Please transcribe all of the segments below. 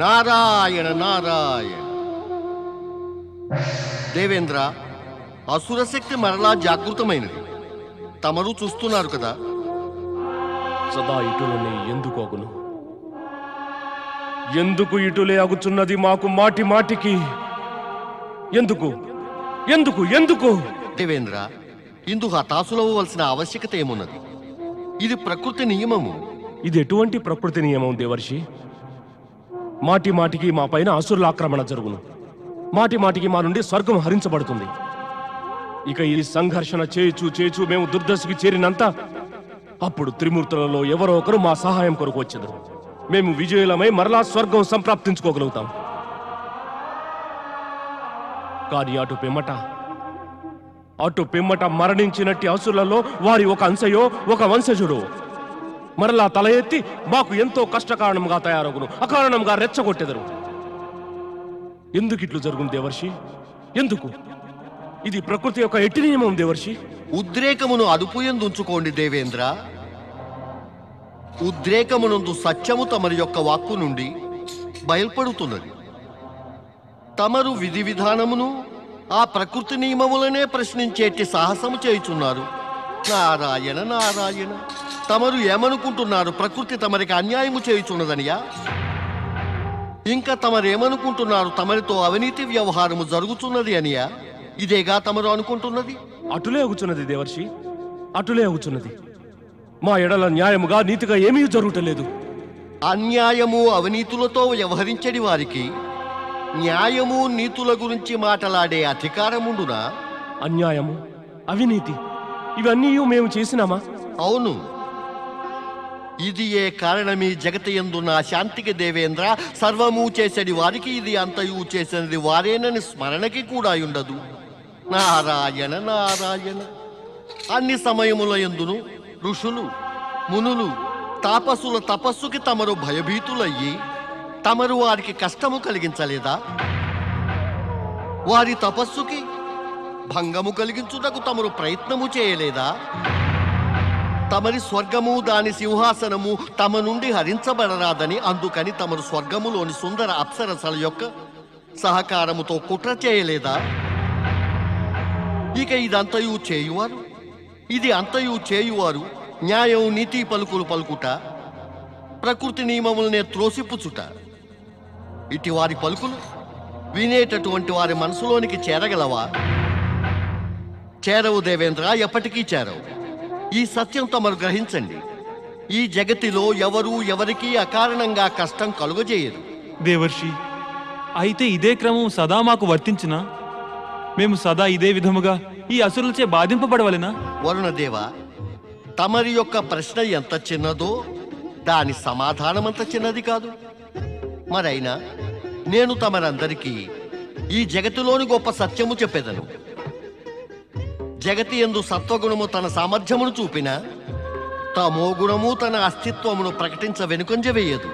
నారాయణ నారాయణ. దేవేంద్ర, అసురశక్తి మరలా జాగృతమైనది. తమరు చూస్తున్నారు కదా. సదా ఇటులనే ఎందుకు అగును? ఎందుకు ఇటులే అగుచున్నది మాకు మాటి మాటికి? ఎందుకు ఎందుకు ఎందుకు? దేవేంద్ర, ఇందుకు హతాశులవ్వవలసిన ఆవశ్యకత ఏమున్నది? ఇది ప్రకృతి నియమము. ఇది ఎటువంటి ప్రకృతి నియమం దేవర్షి? మాటి మాటికి మా పైన అసురుల ఆక్రమణ జరుగును. మాటి మాటికి మా నుండి స్వర్గం హరించబడుతుంది. ఇక ఈ సంఘర్షణ చేచు మేము దుర్దశకి చేరినంత అప్పుడు త్రిమూర్తులలో ఎవరో ఒకరు మా సహాయం కొరకు వచ్చేదరు. మేము విజయులమై మరలా స్వర్గం సంప్రాప్తించుకోగలుగుతాం. కానీ అటు పిమ్మట మరణించినట్టి అసురులలో వారి ఒక అంశయో ఒక వంశజుడో మరలా తల ఎత్తి మాకు ఎంతో కష్టకారణంగా తయారగును, అకారణంగా రెచ్చగొట్టెదరు. ఎందుకిట్లు జరుగును దేవర్షి? ఎందుకు? ఇది ప్రకృతి యొక్క ఎట్టి నియమం దేవర్షి. ఉద్రేకమును అదుపుయందు ఉంచుకోండి దేవేంద్ర. ఉద్రేకమునందు సత్యము తమరి యొక్క వాక్కు నుండి బయల్పడుతున్నది. తమరు విధి విధానమును ఆ ప్రకృతి నియమములనే ప్రశ్నించేటి సాహసము చేయుచున్నారు. నారాయణ నారాయణ. తమరు ఏమనుకుంటున్నారు? ప్రకృతి తమరికి అన్యాయము చేయుచున్నదనియా? ఇంకా తమరేమనుకుంటున్నారు? తమరితో అవినీతి వ్యవహారము జరుగుతున్నది అనియా? ఇదేగా తమరు అనుకుంటున్నది? అటులే అగుచున్నది దేవర్షి, అటులే అగుచున్నది. మా ఎడల న్యాయముగా నీతిగా ఏమీ జరుగుటలేదు. అన్యాయము అవినీతులతో వ్యవహరించడి వారికి న్యాయము నీతుల గురించి మాట్లాడే అధికారముండునా? అన్యాయము అవినీతి ఇవన్నీ మేము చేసినామా? అవును. ఇది ఏ కారణమీ జగతి యందున్న శాంతికి దేవేంద్ర. సర్వము చేసేది వారికి, ఇది అంతయు చేసినది వారేనని స్మరణకి కూడా ఉండదు. నారాయణ నారాయణ. అన్ని సమయముల యందును ఋషులు మునులు తాపసుల తపస్సుకి తమరు భయభీతులయ్యి తమరు వారికి కష్టము కలిగించలేదా? వారి తపస్సుకి భంగము కలిగించుటకు తమరు ప్రయత్నము చేయలేదా? తమరి స్వర్గము దాని సింహాసనము తమ నుండి హరించబడరాదని అందుకని తమరు స్వర్గములోని సుందర అప్సరసల యొక్క సహకారముతో కుట్ర చేయలేదా? ఇక ఇదంతయు చేయువారు, ఇది అంతయు చేయువారు న్యాయం నీతి పలుకులు పలుకుట, ప్రకృతి నియమములనే త్రోసిపుచుట. ఇటు వారి పలుకులు వినేటటువంటి వారి మనసులోనికి చేరగలవా? చేరవు దేవేంద్ర, ఎప్పటికీ చేరవు. ఈ సత్యం తమరు గ్రహించండి. ఈ జగతిలో ఎవరు ఎవరికీ అకారణంగా కష్టం కలుగజేయరు. దేవర్షి, అయితే ఇదే క్రమం సదా మాకు వర్తించునా? మేము సదా ఇదే విధముగా ఈ అసురులచే బాధింపబడవలెనా? వరుణదేవ, తమరి యొక్క ప్రశ్న ఎంత చిన్నదో దాని సమాధానమంత చిన్నది కాదు. మరైనా నేను తమరందరికీ ఈ జగతిలోని గొప్ప సత్యము చెప్పేదను. జగతి యందు సత్వగుణము తన సామర్థ్యమును చూపిన తమో గుణము తన అస్తిత్వమును ప్రకటించ వెనుకంజ వేయదు.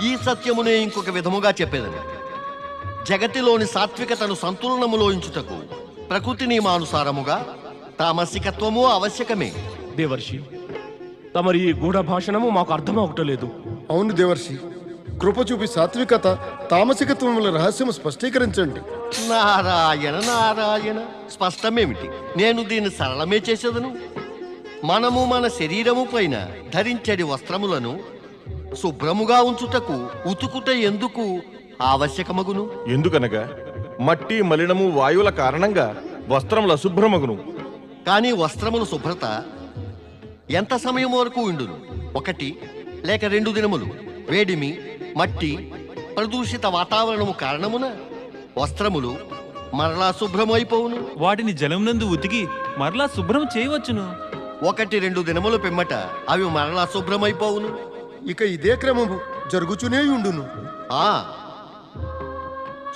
ఈ సత్యమునే ఇంకొక విధముగా చెప్పేదని. జగతిలోని సాత్వికతను సంతులనములో ఉంచుటకు ప్రకృతి నియమానుసారముగా తామసికత్వము ఆవశ్యకమే. దేవర్షి, తమరి ఈ గూఢ భాషణము మాకు అర్థమవటలేదు. అవును దేవర్షి, కృప చూపి సాత్వికత తామసికత్వముల రహస్యము స్పష్టీకరించండి. నారాయణ నారాయణ. స్పష్టమేమిటి? నేను దీన్ని సరళమే చేసేదను. మనము మన శరీరము పైన ధరించడి వస్త్రములను శుభ్రముగా ఉంచుటకు ఉతుకుట ఎందుకు ఆవశ్యకమగును? ఎందుకనగా మట్టి మలినము వాయువుల కారణంగా వస్త్రముల అశుభ్రమగును. కానీ వస్త్రముల శుభ్రత ఎంత సమయం వరకు ఉండును? 1 లేక 2 దినములు. వేడిమి, మట్టి, ప్రదూషిత వాతావరణము కారణమున వస్త్రములు మరలా శుభ్రమైపోవును. వాటిని జలమునందు ఉతికి మరలా శుభ్రం చేయవచ్చును. 1-2 దినముల పిమ్మట అవి మరలా శుభ్రమైపోవును. ఇక ఇదే క్రమము జరుగుచునే ఉండును.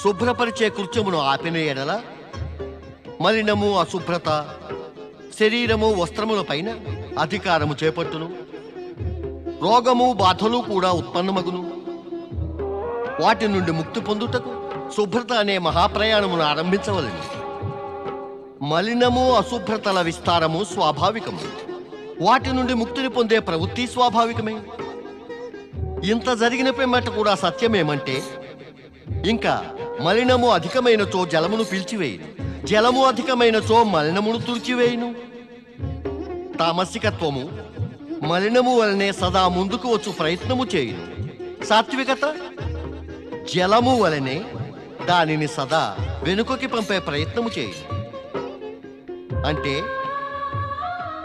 శుభ్రపరిచే కృత్యమును ఆపిన ఎడల మలినము అశుభ్రత శరీరము వస్త్రముల పైన అధికారము చేపట్టును. రోగము బాధలు కూడా ఉత్పన్నమగును. వాటి నుండి ముక్తి పొందుటకు శుభ్రత అనే మహాప్రయాణమును ఆరంభించవలెను. మలినము అశుభ్రతల విస్తారము స్వాభావికము. వాటి నుండి ముక్తిని పొందే ప్రవృత్తి స్వాభావికమే. ఇంత జరిగిన పిమ్మట కూడా సత్యమేమంటే, ఇంకా మలినము అధికమైనచో జలమును పీల్చివేయును, జలము అధికమైనచో మలినమును తుడిచివేయును. తామసికత్వము మలినము వలనే సదా ముందుకు వచ్చు ప్రయత్నము చేయును. సాత్వికత జలము వలనే దానిని సదా వెనుకకి పంపే ప్రయత్నము చేయును. అంటే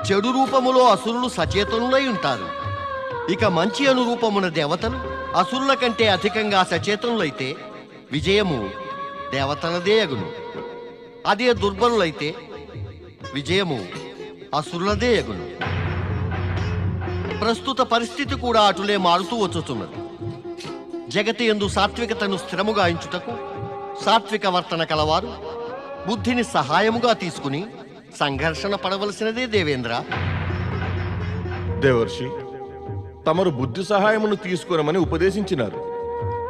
చెడు రూపములో అసురులు సచేతనులై ఉంటారు. ఇక మంచి అనురూపమున దేవతలు అసురుల కంటే అధికంగా సచేతనులైతే విజయము దేవతలదే అగును. అదే దుర్బలులైతే విజయము అసురులదే అగును. ప్రస్తుత పరిస్థితి కూడా అటులే మారుతూ వచ్చుతున్నది. జగతి యందు సాత్వికతను స్థిరముగా ఎంచుటకు సాత్విక వర్తన కలవారు బుద్ధిని సహాయముగా తీసుకుని సంఘర్షణ పడవలసినదే దేవేంద్ర. దేవర్షి, తమరు బుద్ధి సహాయమును తీసుకురమని ఉపదేశించినారు.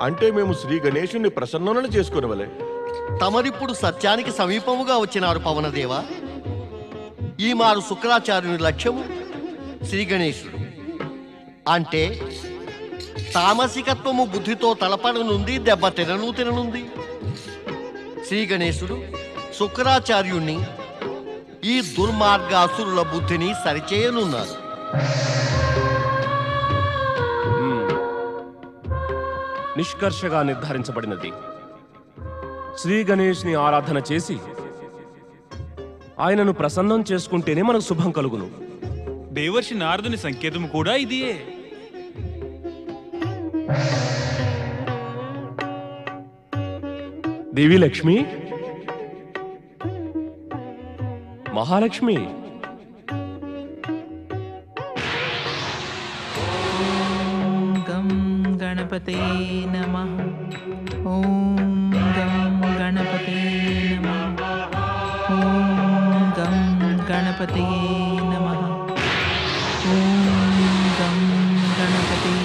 అంటే మేము శ్రీ గణేశుణ్ణి ప్రసన్నులను చేసుకునవలే. తమరిప్పుడు సత్యానికి సమీపముగా వచ్చినారు పవనదేవ. ఈ మారు శుక్రాచార్యుని లక్ష్యము శ్రీ గణేశుడు. అంటే తామసికత్వము బుద్ధితో తలపడనుంది, దెబ్బ తిననుంది. శ్రీ గణేశుడు శుక్రాచార్యుణ్ణి ఈ దుర్మార్గ అసురుల బుద్ధిని సరిచేయనున్నారు. నిష్కర్షగా నిర్ధారించబడినది. శ్రీ గణేష్ని ఆరాధన చేసి ఆయనను ప్రసన్నం చేసుకుంటేనే మనకు శుభం కలుగును. దేవర్షి నారదుని సంకేతం కూడా ఇదియే. దేవి లక్ష్మి, మహాలక్ష్మి, గం గణపతే నమః. ఓం గం గణపతే నమః. ఓం గం గణపతే నమః. ఓం గం గణపతే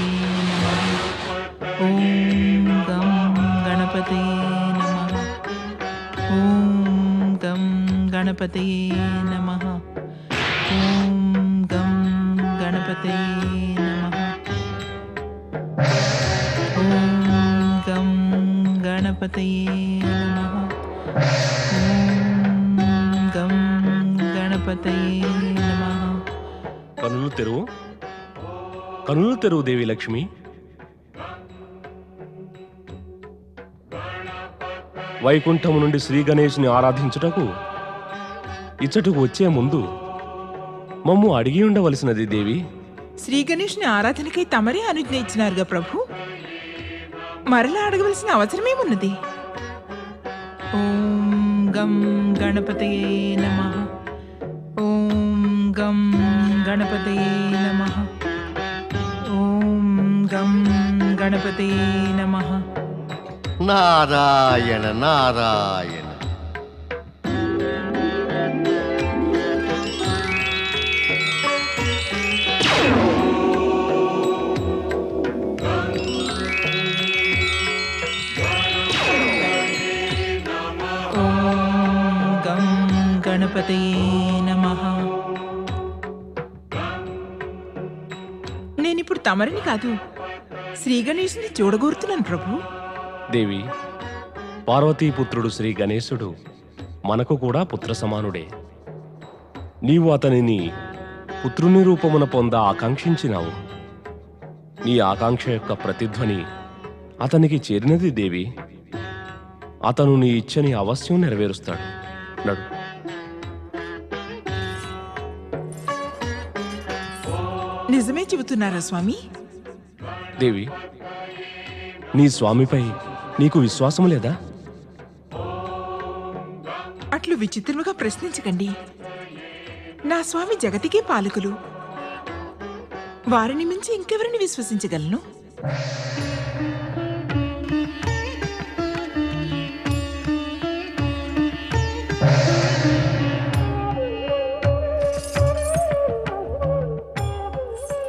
నమః. ఓం గం గణపతే నమః. ఓం గం గణపతే నమః. ఓం గం గణపతే నమః. ఓం గం గణపతే నమః. ఓం గం గణపతే నమః. కనులు తెరువు, కనులు తెరువు దేవి లక్ష్మి. వైకుంఠము నుండి శ్రీ గణేష్ని ఆరాధించుటకు ఇచ్చటకు వచ్చే ముందు మమ్ము అడిగి ఉండవలసినది దేవి. శ్రీ గణేష్ని ఆరాధనకై తమరే అనుజ్ఞ ఇచ్చినారుగా ప్రభు. మరలా అడగవలసిన అవసరమేమున్నది? ఓం గం గణపతయే నమః. ఓం గం గణపతయే నమః. ఓం గం గణపతయే నమః. నారాయణ నారాయణ. ఓం గం గణపతయే నమః. నేనిప్పుడు తమరిని కాదు, శ్రీ గణేష్ని చూడగోరుతున్నాను ప్రభు. దేవి, పార్వతీపుత్రుడు శ్రీ గణేశుడు మనకు కూడా పుత్ర సమానుడే. నీవు అతనిని పుత్రుని రూపమున పొంద ఆకాంక్షించినావు. నీ ఆకాంక్ష యొక్క ప్రతిధ్వని అతనికి చేరినది దేవి. అతను నీ ఇచ్చని అవశ్యం నెరవేరుస్తాడు. నడు. నిజమే చెబుతున్నారా స్వామి? దేవి, నీ స్వామిపై నీకు విశ్వాసం లేదా? అట్లు విచిత్రముగా ప్రశ్నించకండి. నా స్వామి జగతికే పాలకులు. వారిని మించి ఇంకెవరిని విశ్వసించగలను?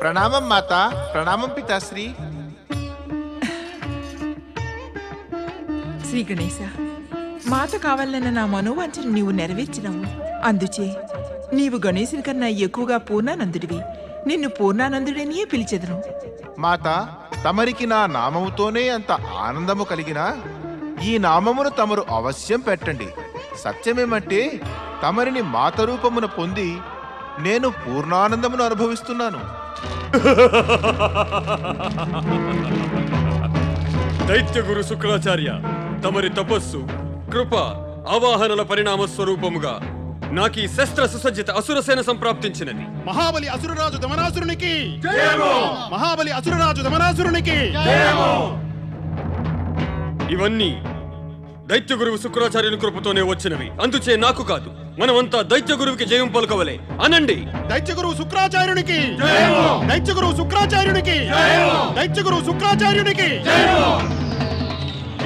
ప్రణామం మాత. ప్రణామం పితాశ్రీ. శ్రీ గణేశ, మాత కావాలన్న నా మనోవాంఛను నీవు నెరవేర్చినావు. అందుచే నీవు గణేశుని కన్నా ఎక్కువగా పూర్ణానందుడివి. నిన్ను పూర్ణానందుడనియే పిలిచెదను. మాత, తమరికి నా నామముతోనే అంత ఆనందము కలిగినా ఈ నామమును తమరు అవశ్యం పెట్టండి. సత్యమేమంటే తమరిని మాత రూపమున పొంది నేను పూర్ణానందమును అనుభవిస్తున్నాను. దైత్య గురు శుక్రాచార్య, తమరి తపస్సు, కృప, ఆవాహనల పరిణామ స్వరూపముగా నాకు ఈ శస్త్ర సుసజ్జిత అసురసేన సంప్రాప్తించినది. మహాబలి అసురరాజు దమనాసురునికి మహాబలి అసురరాజు దమనాసురునికి ఇవన్నీ దైత్య గురువు శుక్రాచార్యుని కృపతోనే వచ్చినవి. అందుచే నాకు కాదు, మనమంతా దైత్య గురువుకి జయం పలుకవలే. అనండి, దైత్య గురువు శుక్రాచార్యునికి, దైత్య గురువు శుక్రాచార్యునికి, దైత్య గురువు శుక్రాచార్యునికి.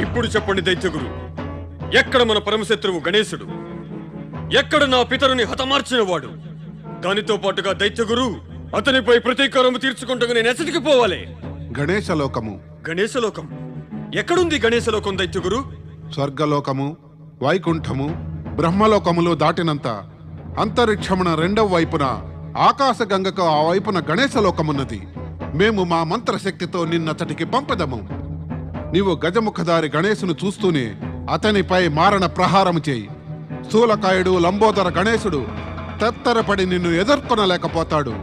ఇప్పుడు చెప్పండి దైత్య గురు, ఎక్కడ మన పరమశత్రువు గణేశుడు? ఎక్కడ నా పితరుని హతమార్చినవాడు? దానితో పాటుగా దైత్య గురు అతనిపై ప్రతీకారము తీర్చుకుంటూ నేను ఎచ్చటికి పోవాలి. గణేశలోకము. గణేశలోకం ఎక్కడుంది? గణేశలోకం దైత్య గురు? స్వర్గలోకము, వైకుంఠము, బ్రహ్మలోకములు దాటినంత అంతరిక్షమున రెండవ వైపున ఆకాశగంగకు ఆ వైపున గణేశలోకమున్నది. మేము మా మంత్రశక్తితో నిన్నతటికి పంపదము. నీవు గజముఖధారి గణేశును చూస్తూనే అతనిపై మారణ ప్రహారము చేయి. స్థూలకాయుడు లంబోదర గణేశుడు తత్తరపడి నిన్ను ఎదుర్కొనలేకపోతాడు.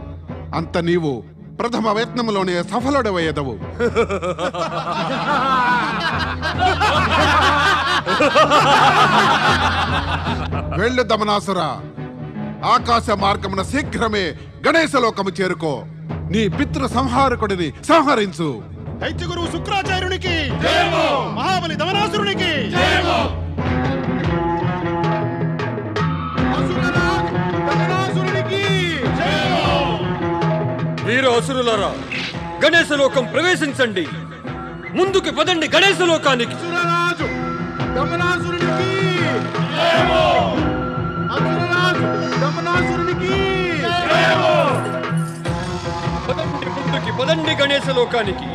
అంత నీవు ప్రథమ యత్నములోనే సఫలుడవయ్యదవు. వెళ్ళు దమనాసుర, ఆకాశ మార్గమున శీఘ్రమే గణేశలోకము చేరుకో. నీ పితృ సంహారకుడిని సంహరించు. దైత్య గురువు శుక్రాచార్యునికి, మహాబలి దమనాసురునికి. వీర అసురులారా, గణేశలోకం ప్రవేశించండి. ముందుకు పదండి గణేశలోకానికి. పదండి ముందుకి, పదండి గణేశలోకానికి.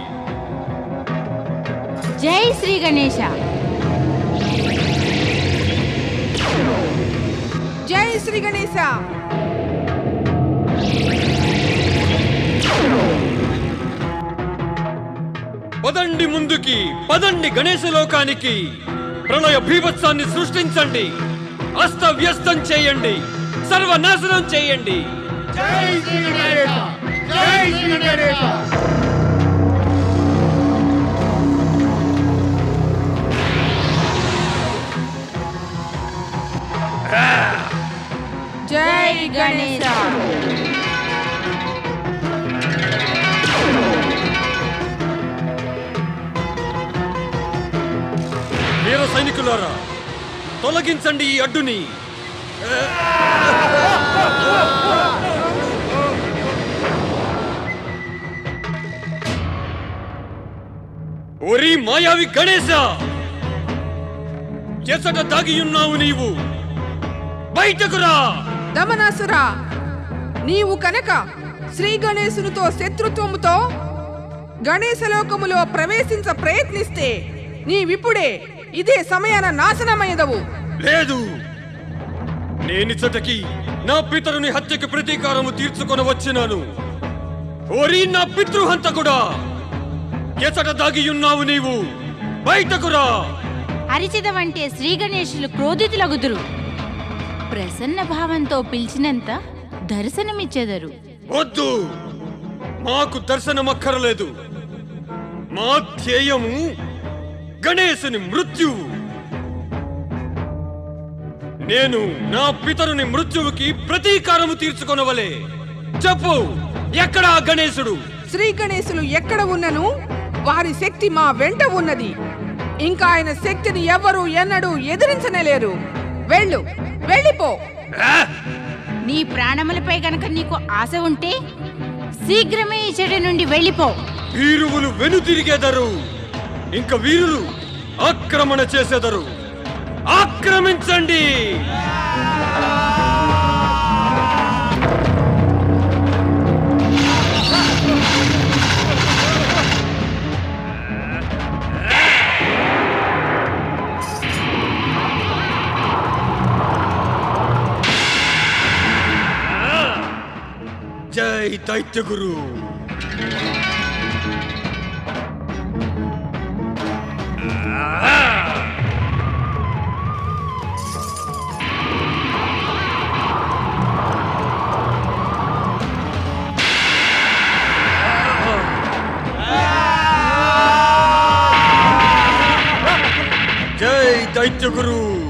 జై శ్రీ గణేశ. జై శ్రీ గణేశ. పదండి ముందుకి, పదండి గణేశలోకానికి. ప్రళయ భీభత్సాన్ని సృష్టించండి, అస్తవ్యస్తం చేయండి, సర్వనాశనం చేయండి. జై శ్రీ గణేశ, జై శ్రీ గణేశ. జై గణేశ. వీర సైనికులారా, తొలగించండి ఈ అడ్డుని. ఓరి మాయావి గణేశ, ఎసట దాగియున్నావు నీవు? బయటకు రా. దమనాసురా, నీవు కనుక శ్రీ గణేశునితో శత్రుత్వముతో గణేశలోకములో ప్రవేశించ ప్రయత్నిస్తే నీవిప్పుడే ఇదే సమయాన నాశనమయ్యదవు. లేదు, నేనిచ్చటకి నా పితరుని హత్యకి ప్రతీకారము తీర్చుకొని వచ్చినాను. ఓరి నా పితృహంతకుడా, ఎసట దాగియున్నావు నీవు? బయటకు రా. అరిచిదవంటే శ్రీ గణేశులు క్రోధితులగుదురు. ప్రసన్న భావంతో పిలిచినంత దర్శనమిచ్చెదరు. వద్దు, మాకు దర్శనమక్కరలేదు. మా ధ్యేయము గణేశుని మృత్యువు. నేను నా పితరుని మృత్యువుకి ప్రతీకారము తీర్చుకొనవలే. చెప్పు, ఎక్కడ ఆ గణేశుడు? శ్రీ గణేశులు ఎక్కడ ఉన్నను వారి శక్తి మా వెంట ఉన్నది. ఇంకా ఆయన శక్తిని ఎవ్వరూ ఎన్నడూ ఎదిరించనేలేరు. వెళ్ళు, వెళ్ళిపో. నీ ప్రాణములపై గనక నీకు ఆశ ఉంటే శీఘ్రమే ఈ చెడు నుండి వెళ్ళిపో. వీరువులు వెనుతిరిగెదరు, ఇంక వీరులు ఆక్రమణ చేసెదరు. ఆక్రమించండి. దైత్యగురు. జై దైత్యగురు.